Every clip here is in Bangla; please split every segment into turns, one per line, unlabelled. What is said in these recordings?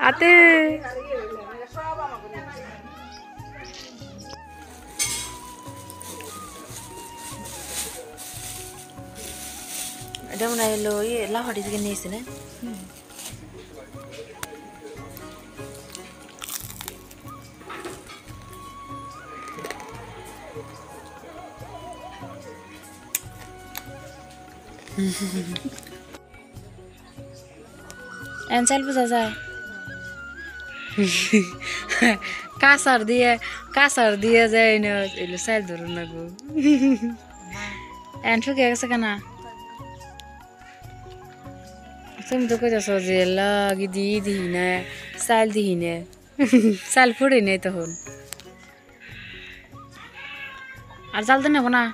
আতে এটা মনে হলো লাফাটি থেকে নিয়েছে না এনসাল বুঝা যায় কাসার দিয়ে যায় না এলো সাইল ধরুন না গো এন ঠুকে গেছে কেনা তুমি তো কইতাছ যে লাগি দিহি না চাল দিহি না চাল ফুড়ে নেই তখন আর চাল তো নেব না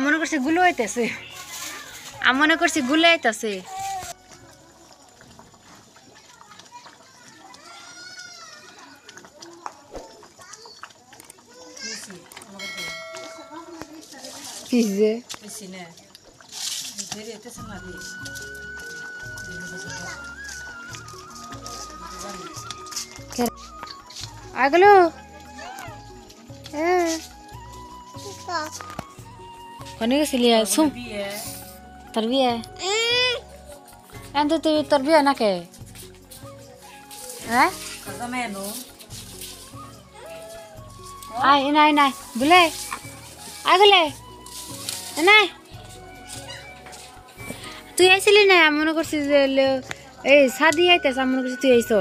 মনে করছি গুলো আইতেছে মনে করছি গুলো আইতেছে আগলো Kone ke sili ya sum terbiya ente tu terbiya nak ke
kata menu
ai inai bule agule inai tu aisili na amone korsi je ei sadi aite amone korsi tu aiso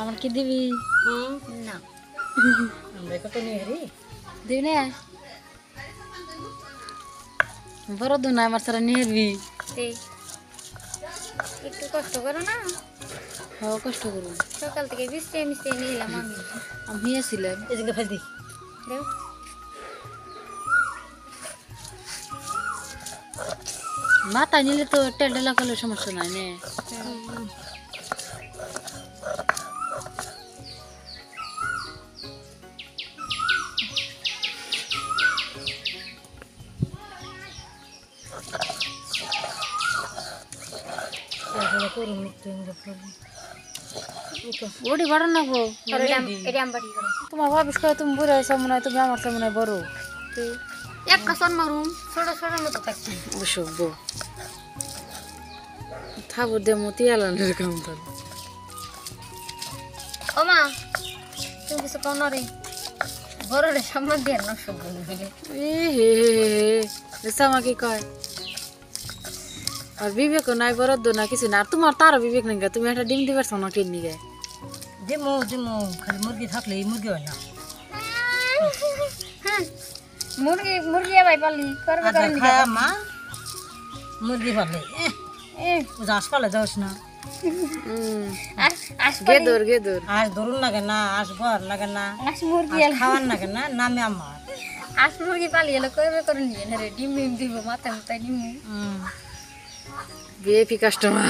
আমার কি দিবি
না আমরা কত নিয়ে রে
দিবি না বড় দু না আমার সারা নিয়ে দিবি
একটু কষ্ট করো না
হ্যাঁ কষ্ট করব
সকাল থেকে মিশতে নিয়ে এলাম
আমি আসছিলাম
এদিকে ফেল দি
দেও
মাথা নিলে তো টেলটেলা করলে সমস্যা নাই নে ওটি বড় না গো তোমার ভাবিস করে তুমি বুড়ো হয়েছো মনে হয় তুমি আমার তো মনে হয় বড়
এক কাসন মারুম ছোট ছোট মতো থাকছি
অসভ্য থাবো দে মতি আলানের কাম তো
ও মা তুমি কিছু কও না রে বড় রে সামনে দিয়ে না সব বলে
হে আমাকে কয় আর বিবেক নাই বরাদ্দ না কিছু না আর তোমার তারও বিবেক নেই তুমি একটা ডিম দিবার না কিনি গে
দিমো খালি মুরগি থাকলে মুরগি হয় না
মুরগি ভাই পালি করবে
খায়া মা মুরগি পালে যাস পালে যাস না
গেদর
আজ ধরুন লাগে না আসবার লাগে না
মুরগি
খাওয়ার লাগে না নামে আমার
মুরগি পালি এলো করবে করে নিয়ে রে ডিম দিব মাথায় মাথায় ডিম
ভিআইপি কাস্টমার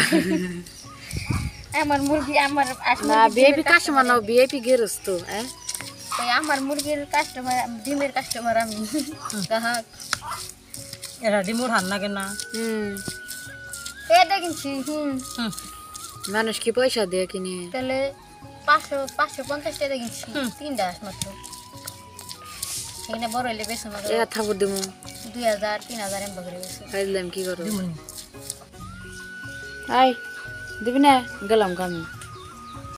আমার মুরগি আমার
না ভিআইপি কাস্টমার না ভিআইপি গেরস্ত হ্যাঁ
আমার মুরগির কাস্টমার ডিমের কাস্টমার আমি গ্রাহক
এরা ডিমুর হান লাগে না
দেখিনছি
মানুষ কি পয়সা দিয়ে কিনে
তাহলে 550 টাকা কিনছি 3টা মাত্র এখানে বড় হইলে বেশ না
থাকুর দিমু
2000 3000 এম বগরে বেশ
খাইলাম কি করব আই দিবি না গেলাম কামি